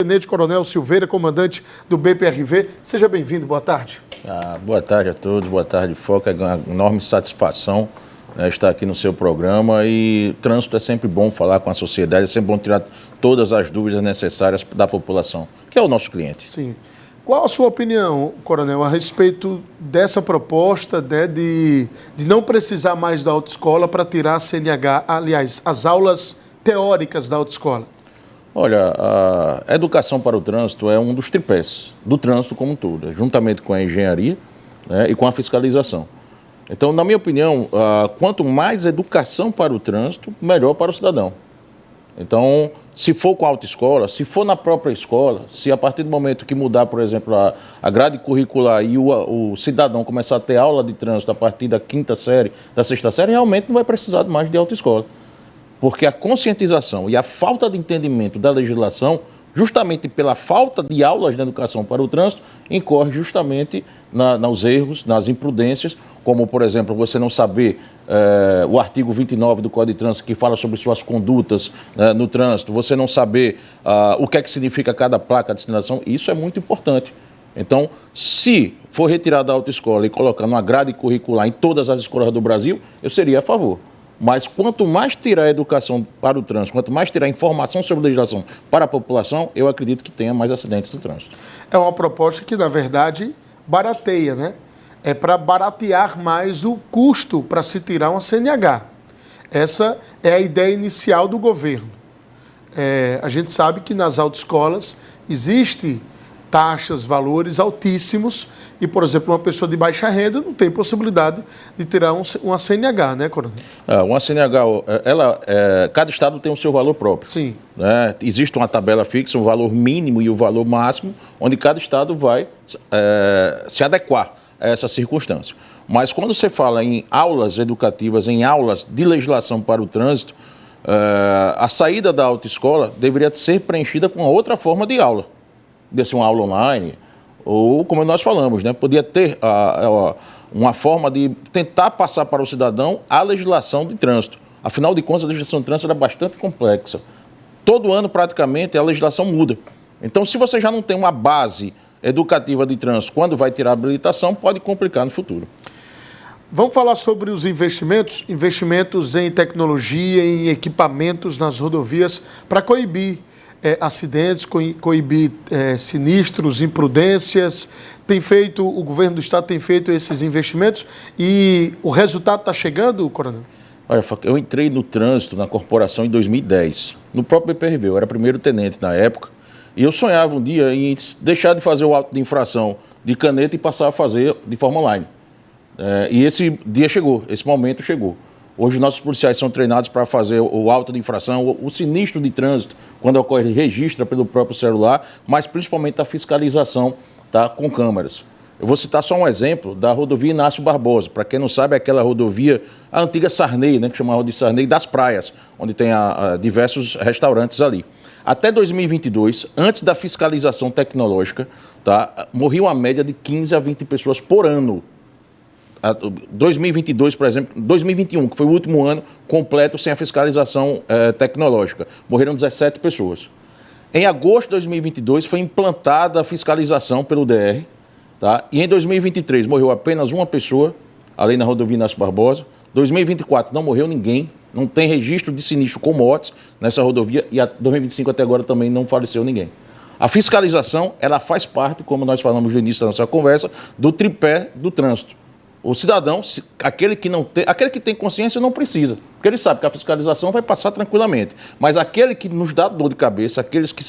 Tenente Coronel Silveira, comandante do BPRV. Seja bem-vindo, boa tarde. Boa tarde a todos, boa tarde, Foca. É uma enorme satisfação, né, estar aqui no seu programa, e trânsito é sempre bom falar com a sociedade, é sempre bom tirar todas as dúvidas necessárias da população, que é o nosso cliente. Sim. Qual a sua opinião, Coronel, a respeito dessa proposta, né, de não precisar mais da autoescola para tirar a CNH, aliás, as aulas teóricas da autoescola? Olha, a educação para o trânsito é um dos tripés do trânsito como um todo, juntamente com a engenharia, né, e com a fiscalização. Então, na minha opinião, quanto mais educação para o trânsito, melhor para o cidadão. Então, se for com a autoescola, se for na própria escola, se a partir do momento que mudar, por exemplo, a grade curricular e o cidadão começar a ter aula de trânsito a partir da quinta série, da sexta série, realmente não vai precisar mais de autoescola. Porque a conscientização e a falta de entendimento da legislação, justamente pela falta de aulas de educação para o trânsito, incorre justamente nos erros, nas imprudências, como, por exemplo, você não saber o artigo 29 do Código de Trânsito, que fala sobre suas condutas no trânsito, você não saber o que é que significa cada placa de sinalização. Isso é muito importante. Então, se for retirar da autoescola e colocar numa grade curricular em todas as escolas do Brasil, eu seria a favor. Mas quanto mais tirar a educação para o trânsito, quanto mais tirar informação sobre legislação para a população, eu acredito que tenha mais acidentes no trânsito. É uma proposta que, na verdade, barateia, né? É para baratear mais o custo para se tirar uma CNH. Essa é a ideia inicial do governo. A gente sabe que nas autoescolas existe taxas, valores altíssimos e, por exemplo, uma pessoa de baixa renda não tem possibilidade de tirar uma CNH, né, Coronel? Uma CNH, cada estado tem o seu valor próprio. Sim. Né? Existe uma tabela fixa, um valor mínimo e o valor máximo, onde cada estado vai se adequar a essa circunstância. Mas quando você fala em aulas educativas, em aulas de legislação para o trânsito, a saída da autoescola deveria ser preenchida com outra forma de aula. Podia ser uma aula online, ou como nós falamos, né, podia ter uma forma de tentar passar para o cidadão a legislação de trânsito. Afinal de contas, a legislação de trânsito é bastante complexa. Todo ano, praticamente, a legislação muda. Então, se você já não tem uma base educativa de trânsito, quando vai tirar a habilitação, pode complicar no futuro. Vamos falar sobre os investimentos em tecnologia, em equipamentos nas rodovias para coibir acidentes, coibir sinistros, imprudências. O governo do estado tem feito esses investimentos e o resultado está chegando, Coronel? Olha, eu entrei no trânsito na corporação em 2010, no próprio BPRV, eu era primeiro tenente na época, e eu sonhava um dia em deixar de fazer o auto de infração de caneta e passar a fazer de forma online. E esse dia chegou, esse momento chegou. Hoje nossos policiais são treinados para fazer o auto de infração, o sinistro de trânsito, quando ocorre, ele registra pelo próprio celular, mas principalmente a fiscalização, tá, com câmeras. Eu vou citar só um exemplo da rodovia Inácio Barbosa. Para quem não sabe, é aquela rodovia, a antiga Sarney, né, que chamava de Sarney das Praias, onde tem diversos restaurantes ali. Até 2022, antes da fiscalização tecnológica, tá, morria uma média de 15 a 20 pessoas por ano. 2022, por exemplo, 2021, que foi o último ano completo sem a fiscalização tecnológica, morreram 17 pessoas. Em agosto de 2022 foi implantada a fiscalização pelo DR, tá? E em 2023 morreu apenas uma pessoa, ali na rodovia Inácio Barbosa. 2024 não morreu ninguém, não tem registro de sinistro com mortes nessa rodovia, e 2025 até agora também não faleceu ninguém. A fiscalização, ela faz parte, como nós falamos no início da nossa conversa, do tripé do trânsito. O cidadão, aquele que tem consciência, não precisa, porque ele sabe que a fiscalização vai passar tranquilamente. Mas aquele que nos dá dor de cabeça, aqueles que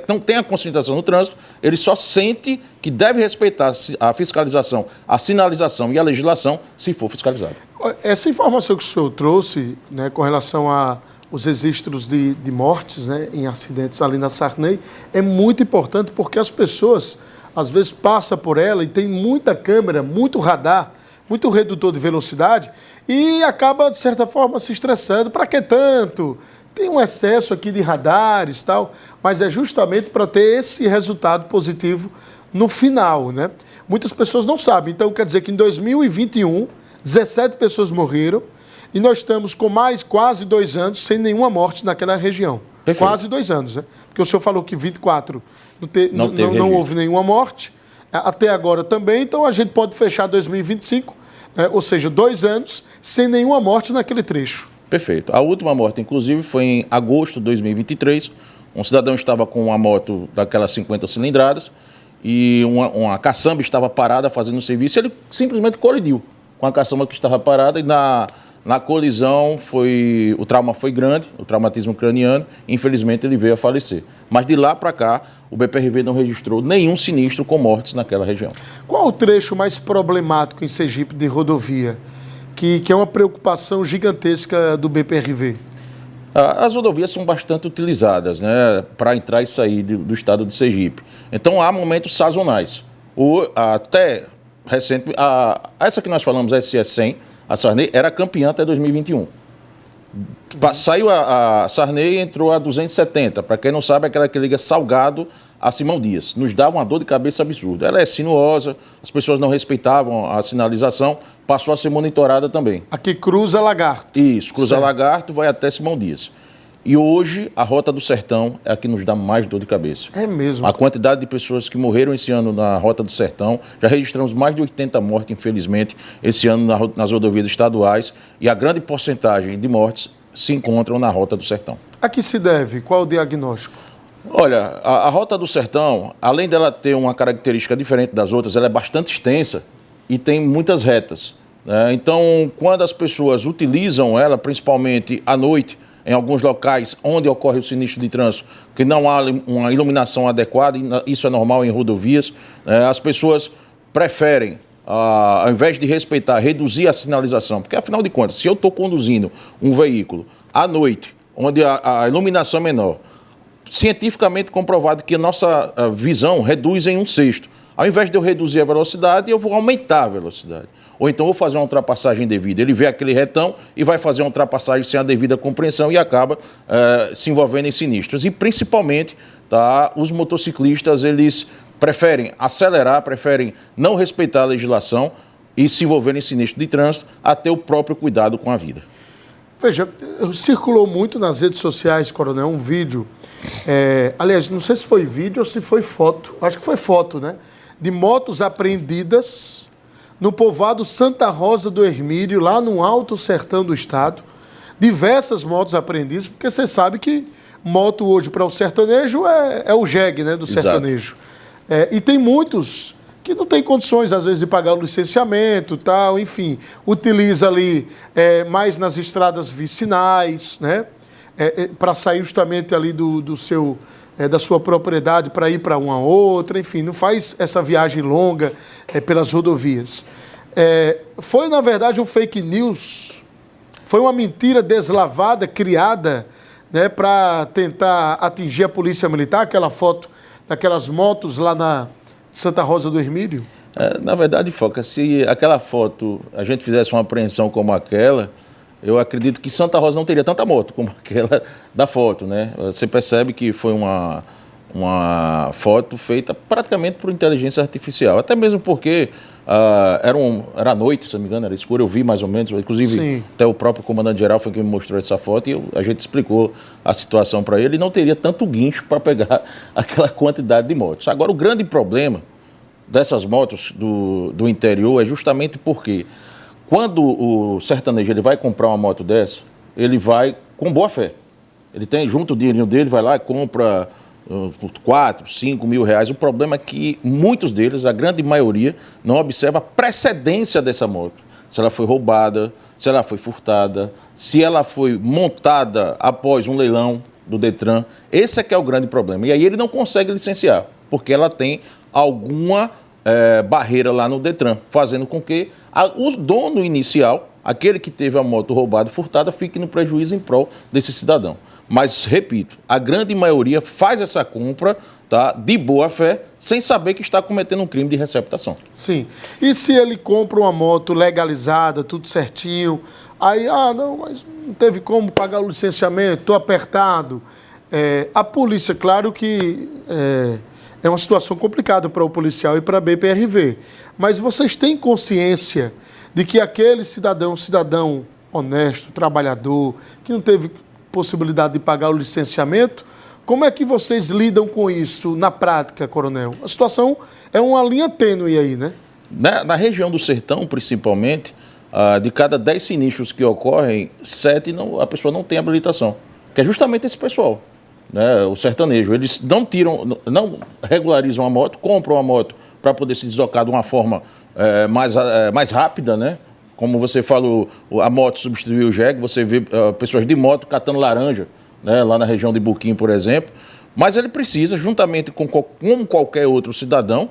não têm a conscientização no trânsito, ele só sente que deve respeitar a fiscalização, a sinalização e a legislação, se for fiscalizado. Essa informação que o senhor trouxe, né, com relação aos registros de mortes, né, em acidentes ali na Sarney, é muito importante, porque as pessoas às vezes passa por ela e tem muita câmera, muito radar, muito redutor de velocidade e acaba, de certa forma, se estressando. Para que tanto? Tem um excesso aqui de radares e tal, mas é justamente para ter esse resultado positivo no final, né? Muitas pessoas não sabem. Então, quer dizer que em 2021, 17 pessoas morreram e nós estamos com mais quase 2 anos sem nenhuma morte naquela região. Perfeito. Quase 2 anos, né? Porque o senhor falou que 24 não houve nenhuma morte, até agora também, então a gente pode fechar 2025, ou seja, 2 anos sem nenhuma morte naquele trecho. Perfeito. A última morte, inclusive, foi em agosto de 2023. Um cidadão estava com uma moto daquelas 50 cilindradas e uma caçamba estava parada fazendo o serviço e ele simplesmente colidiu com a caçamba que estava parada e na colisão o trauma foi grande, o traumatismo craniano, e infelizmente ele veio a falecer. Mas de lá para cá, o BPRV não registrou nenhum sinistro com mortes naquela região. Qual o trecho mais problemático em Sergipe de rodovia, que é uma preocupação gigantesca do BPRV? As rodovias são bastante utilizadas, né, para entrar e sair do estado de Sergipe. Então há momentos sazonais. Até recente, essa que nós falamos, a SS100, a Sarney, era campeã até 2021. Saiu a Sarney e entrou a 270. Para quem não sabe, é aquela que liga Salgado a Simão Dias. Nos dava uma dor de cabeça absurda. Ela é sinuosa, as pessoas não respeitavam a sinalização, passou a ser monitorada também. Aqui cruza Lagarto. Isso, cruza Lagarto, vai até Simão Dias. E hoje, a Rota do Sertão é a que nos dá mais dor de cabeça. É mesmo? A quantidade de pessoas que morreram esse ano na Rota do Sertão, já registramos mais de 80 mortes, infelizmente, esse ano nas rodovias estaduais, e a grande porcentagem de mortes se encontram na Rota do Sertão. A que se deve? Qual o diagnóstico? Olha, a Rota do Sertão, além dela ter uma característica diferente das outras, ela é bastante extensa e tem muitas retas, né? Então, quando as pessoas utilizam ela, principalmente à noite, em alguns locais onde ocorre o sinistro de trânsito, que não há uma iluminação adequada, isso é normal em rodovias, as pessoas preferem, ao invés de respeitar, reduzir a sinalização, porque afinal de contas, se eu estou conduzindo um veículo à noite, onde a iluminação é menor, cientificamente comprovado que a nossa visão reduz em 1/6. Ao invés de eu reduzir a velocidade, eu vou aumentar a velocidade. Ou então vou fazer uma ultrapassagem devida. Ele vê aquele retão e vai fazer uma ultrapassagem sem a devida compreensão e acaba se envolvendo em sinistros. E principalmente, os motociclistas, eles preferem acelerar, preferem não respeitar a legislação e se envolver em sinistro de trânsito até o próprio cuidado com a vida. Veja, circulou muito nas redes sociais, Coronel, um vídeo, aliás, não sei se foi vídeo ou se foi foto, acho que foi foto, né? De motos apreendidas no povoado Santa Rosa do Hermílio, lá no Alto Sertão do Estado. Diversas motos apreendidas, porque você sabe que moto hoje para o sertanejo é o jegue, né, do sertanejo. E tem muitos que não têm condições, às vezes, de pagar o licenciamento, tal, enfim, utiliza ali mais nas estradas vicinais, né, para sair justamente ali da sua propriedade para ir para uma outra, enfim, não faz essa viagem longa pelas rodovias. Foi, na verdade, um fake news, foi uma mentira deslavada, criada, né, para tentar atingir a polícia militar, aquela foto daquelas motos lá na Santa Rosa do Hermílio? Na verdade, Foca, se aquela foto a gente fizesse uma apreensão como aquela, eu acredito que Santa Rosa não teria tanta moto como aquela da foto, né? Você percebe que foi uma foto feita praticamente por inteligência artificial, até mesmo porque era à noite, se não me engano, era escuro, eu vi mais ou menos, inclusive sim, até o próprio comandante-geral foi quem me mostrou essa foto e a gente explicou a situação para ele e não teria tanto guincho para pegar aquela quantidade de motos. Agora, o grande problema dessas motos do interior é justamente porque quando o sertanejo ele vai comprar uma moto dessa, ele vai com boa fé. Ele tem, junto o dinheirinho dele, vai lá e compra 4, 5 mil reais. O problema é que muitos deles, a grande maioria, não observa a precedência dessa moto. Se ela foi roubada, se ela foi furtada, se ela foi montada após um leilão do Detran. Esse é que é o grande problema. E aí ele não consegue licenciar, porque ela tem alguma barreira lá no Detran, fazendo com que o dono inicial, aquele que teve a moto roubada e furtada, fique no prejuízo em prol desse cidadão. Mas, repito, a grande maioria faz essa compra, tá, de boa fé, sem saber que está cometendo um crime de receptação. Sim. E se ele compra uma moto legalizada, tudo certinho, aí, não, mas não teve como pagar o licenciamento, estou apertado. A polícia, claro que é uma situação complicada para o policial e para a BPRV, mas vocês têm consciência de que aquele cidadão honesto, trabalhador, que não teve possibilidade de pagar o licenciamento. Como é que vocês lidam com isso na prática, coronel? A situação é uma linha tênue aí, né? Na região do Sertão, principalmente, de cada 10 sinistros que ocorrem, 7 a pessoa não tem habilitação, que é justamente esse pessoal, né? O sertanejo. Eles não regularizam a moto, compram a moto para poder se deslocar de uma forma mais rápida, né? Como você falou, a moto substituiu o jegue, você vê pessoas de moto catando laranja, né? Lá na região de Buquim, por exemplo. Mas ele precisa, juntamente com qualquer outro cidadão,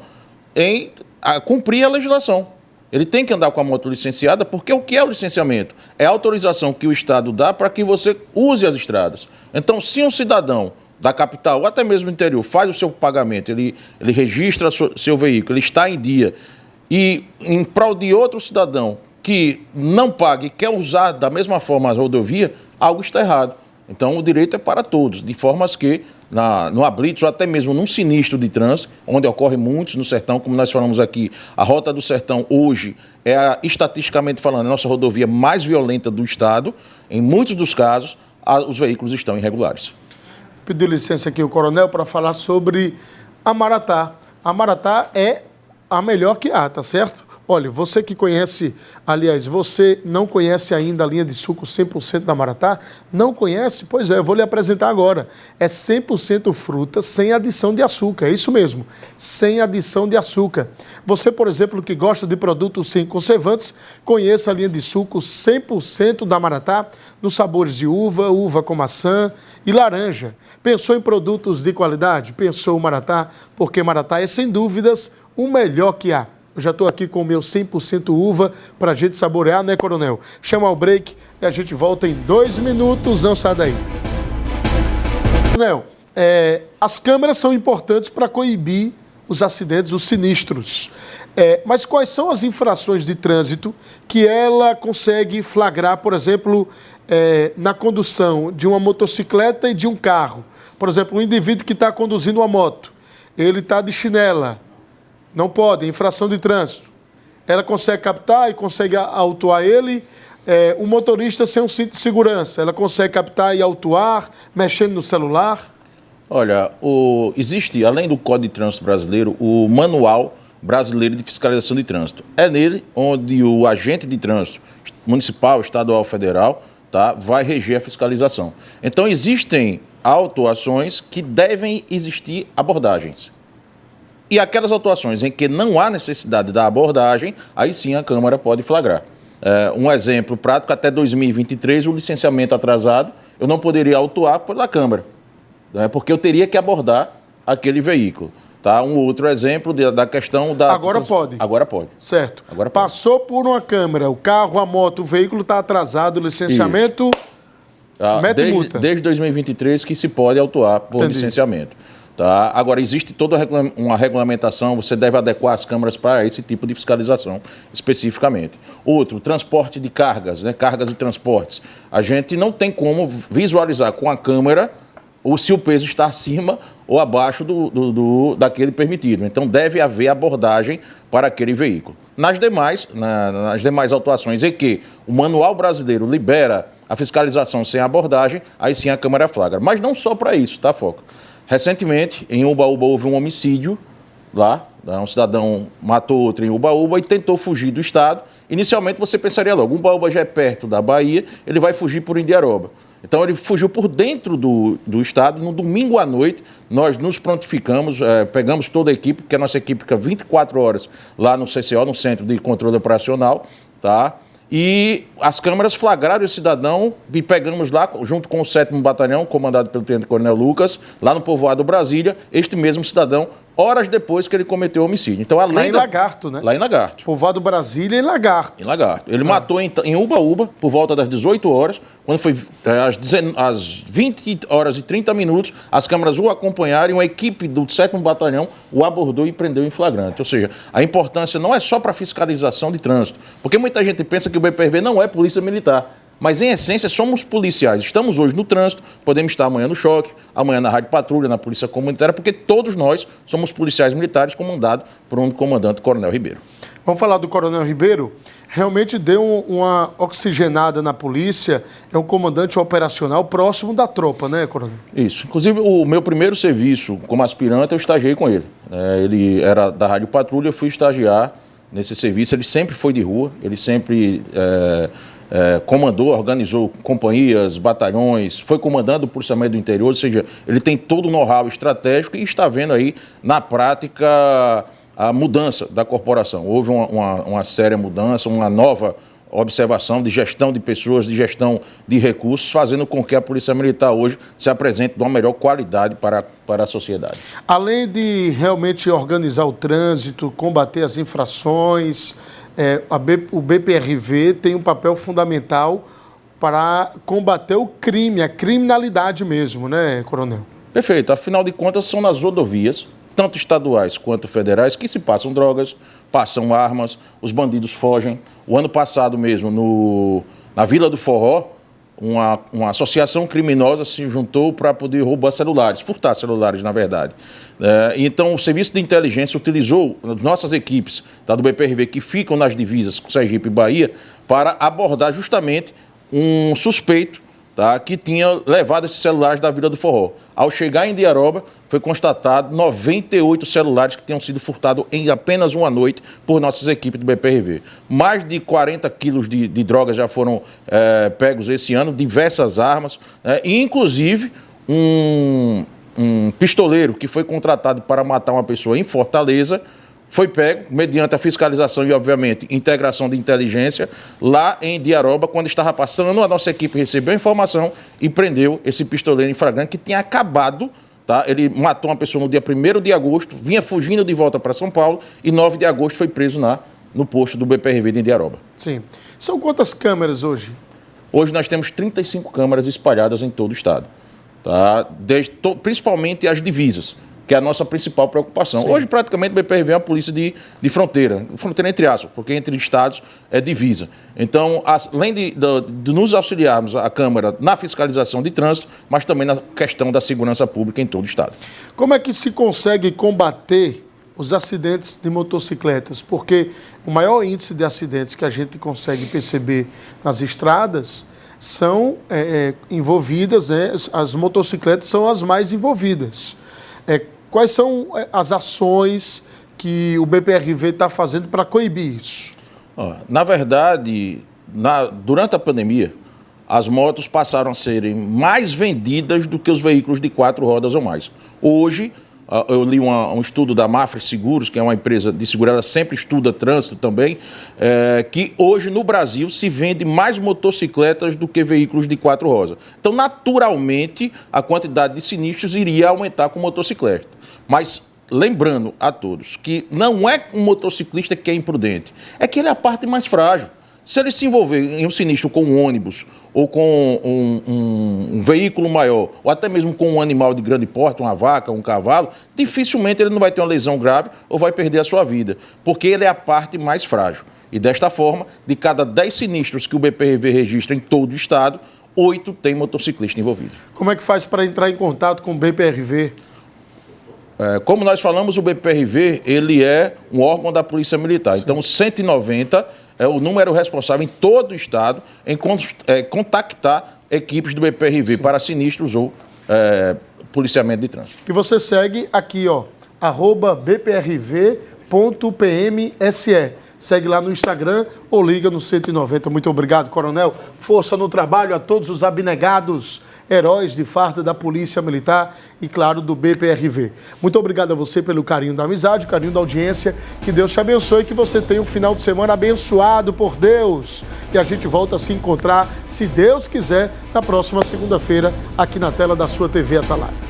cumprir a legislação. Ele tem que andar com a moto licenciada, porque o que é o licenciamento? É a autorização que o Estado dá para que você use as estradas. Então, se um cidadão da capital, ou até mesmo do interior, faz o seu pagamento, ele registra seu veículo, ele está em dia, e em prol de outro cidadão que não pague e quer usar da mesma forma a rodovia, algo está errado. Então, o direito é para todos, de formas que, no ablitz ou até mesmo num sinistro de trânsito, onde ocorre muitos no Sertão, como nós falamos aqui, a Rota do Sertão hoje é, estatisticamente falando, a nossa rodovia mais violenta do Estado. Em muitos dos casos, os veículos estão irregulares. Pedir licença aqui o coronel para falar sobre a Maratá. A Maratá é a melhor que há, tá certo? Olha, você que conhece, aliás, você não conhece ainda a linha de suco 100% da Maratá? Não conhece? Pois é, eu vou lhe apresentar agora. É 100% fruta sem adição de açúcar, é isso mesmo, sem adição de açúcar. Você, por exemplo, que gosta de produtos sem conservantes, conheça a linha de suco 100% da Maratá, nos sabores de uva, uva com maçã e laranja. Pensou em produtos de qualidade? Pensou o Maratá, porque Maratá é, sem dúvidas, o melhor que há. Eu já estou aqui com o meu 100% uva para a gente saborear, né, coronel? Chama o break e a gente volta em 2 minutos. Não sai daí. Coronel, as câmeras são importantes para coibir os acidentes, os sinistros. Mas quais são as infrações de trânsito que ela consegue flagrar, por exemplo, na condução de uma motocicleta e de um carro? Por exemplo, um indivíduo que está conduzindo uma moto, ele está de chinela. Não pode, infração de trânsito. Ela consegue captar e consegue autuar ele. O motorista sem um cinto de segurança, ela consegue captar e autuar, mexendo no celular? Olha, existe, além do Código de Trânsito Brasileiro, o Manual Brasileiro de Fiscalização de Trânsito. É nele onde o agente de trânsito, municipal, estadual, federal, vai reger a fiscalização. Então, existem autuações que devem existir abordagens. E aquelas autuações em que não há necessidade da abordagem, aí sim a Câmara pode flagrar. Um exemplo prático, até 2023, o licenciamento atrasado, eu não poderia autuar pela Câmara, né, porque eu teria que abordar aquele veículo. Tá? Um outro exemplo da questão da... Agora pode. Agora pode. Certo. Agora pode. Passou por uma Câmara, o carro, a moto, o veículo está atrasado, o licenciamento, mete multa. Desde 2023 que se pode autuar por licenciamento. Tá? Agora, existe toda uma regulamentação, você deve adequar as câmaras para esse tipo de fiscalização especificamente. Outro, transporte de cargas, né? Cargas e transportes. A gente não tem como visualizar com a câmera se o peso está acima ou abaixo daquele permitido. Então, deve haver abordagem para aquele veículo. Nas demais autuações em que o Manual Brasileiro libera a fiscalização sem abordagem, aí sim a Câmara flagra. Mas não só para isso, tá, Foca? Recentemente, em Ubaúba, houve um homicídio lá, um cidadão matou outro em Ubaúba e tentou fugir do estado. Inicialmente, você pensaria logo, Ubaúba já é perto da Bahia, ele vai fugir por Indiaroba. Então, ele fugiu por dentro do estado. No domingo à noite, nós nos prontificamos, pegamos toda a equipe, porque a nossa equipe fica 24 horas lá no CCO, no Centro de Controle Operacional, tá? E as câmeras flagraram esse cidadão e pegamos lá, junto com o 7º Batalhão, comandado pelo Tenente Coronel Lucas, lá no povoado Brasília, este mesmo cidadão, horas depois que ele cometeu o homicídio. Então, além lá em Lagarto, né? Lá em Lagarto. Povoado Brasília em Lagarto. Em Lagarto. Ele matou em Ubaúba, por volta das 18 horas, quando foi às 20 horas e 30 minutos, as câmeras o acompanharam e uma equipe do 7º Batalhão o abordou e prendeu em flagrante. Ou seja, a importância não é só para fiscalização de trânsito, porque muita gente pensa que o BPRV não é polícia militar. Mas, em essência, somos policiais. Estamos hoje no trânsito, podemos estar amanhã no choque, amanhã na rádio patrulha, na polícia comunitária, porque todos nós somos policiais militares comandados por um comandante, Coronel Ribeiro. Vamos falar do Coronel Ribeiro. realmente deu uma oxigenada na polícia, é um comandante operacional próximo da tropa, né, coronel? Isso. Inclusive, o meu primeiro serviço como aspirante, eu estagiei com ele. Ele era da Rádio Patrulha, eu fui estagiar nesse serviço. Ele sempre foi de rua, ele sempre comandou, organizou companhias, batalhões, foi comandando o policiamento do interior, ou seja, ele tem todo o know-how estratégico e está vendo aí, na prática, a mudança da corporação. Houve uma séria mudança, uma nova observação de gestão de pessoas, de gestão de recursos, fazendo com que a Polícia Militar hoje se apresente de uma melhor qualidade para a sociedade. Além de realmente organizar o trânsito, combater as infrações, o BPRV tem um papel fundamental para combater o crime, a criminalidade mesmo, né, coronel? Perfeito. Afinal de contas, são nas rodovias, tanto estaduais quanto federais, que se passam drogas, passam armas, os bandidos fogem. O ano passado mesmo, na Vila do Forró, uma associação criminosa se juntou para poder roubar celulares, furtar celulares, na verdade. Então, o Serviço de Inteligência utilizou nossas equipes do BPRV, que ficam nas divisas com Sergipe e Bahia, para abordar justamente um suspeito, que tinha levado esses celulares da Vila do Forró. Ao chegar em Indiaroba, foi constatado 98 celulares que tinham sido furtados em apenas uma noite por nossas equipes do BPRV. Mais de 40 quilos de drogas já foram pegos esse ano, diversas armas, e inclusive um pistoleiro que foi contratado para matar uma pessoa em Fortaleza, foi pego, mediante a fiscalização e, obviamente, integração de inteligência, lá em Indiaroba, quando estava passando, a nossa equipe recebeu a informação e prendeu esse pistoleiro em flagrante que tinha acabado, ele matou uma pessoa no dia 1º de agosto, vinha fugindo de volta para São Paulo e 9 de agosto foi preso no posto do BPRV de Indiaroba. Sim. São quantas câmeras hoje? Hoje nós temos 35 câmeras espalhadas em todo o estado, principalmente as divisas, que é a nossa principal preocupação. Sim. Hoje, praticamente, o BPRV é uma polícia de fronteira entre aspas, porque entre estados é divisa. Então, além de nos auxiliarmos a Câmara na fiscalização de trânsito, mas também na questão da segurança pública em todo o estado. Como é que se consegue combater os acidentes de motocicletas? Porque o maior índice de acidentes que a gente consegue perceber nas estradas são envolvidas, as motocicletas são as mais envolvidas. Quais são as ações que o BPRV está fazendo para coibir isso? Na verdade, durante a pandemia, as motos passaram a serem mais vendidas do que os veículos de 4 rodas ou mais. Hoje, eu li um estudo da Mafra Seguros, que é uma empresa de segurança, sempre estuda trânsito também, que hoje no Brasil se vende mais motocicletas do que veículos de 4 rodas. Então, naturalmente, a quantidade de sinistros iria aumentar com motocicleta. Mas, lembrando a todos que não é um motociclista que é imprudente, é que ele é a parte mais frágil. Se ele se envolver em um sinistro com um ônibus ou com um veículo maior, ou até mesmo com um animal de grande porte, uma vaca, um cavalo, dificilmente ele não vai ter uma lesão grave ou vai perder a sua vida, porque ele é a parte mais frágil. E desta forma, de cada 10 sinistros que o BPRV registra em todo o estado, 8 tem motociclista envolvido. Como é que faz para entrar em contato com o BPRV? Como nós falamos, o BPRV ele é um órgão da Polícia Militar. Sim. Então, o 190 é o número responsável em todo o estado em contactar equipes do BPRV. Sim. Para sinistros ou policiamento de trânsito. Que você segue aqui, @bprv.pmse. Segue lá no Instagram ou liga no 190. Muito obrigado, coronel. Força no trabalho a todos os abnegados heróis de farda da Polícia Militar e, claro, do BPRV. Muito obrigado a você pelo carinho da amizade, o carinho da audiência. Que Deus te abençoe e que você tenha um final de semana abençoado por Deus. E a gente volta a se encontrar, se Deus quiser, na próxima segunda-feira, aqui na tela da sua TV Atalaia.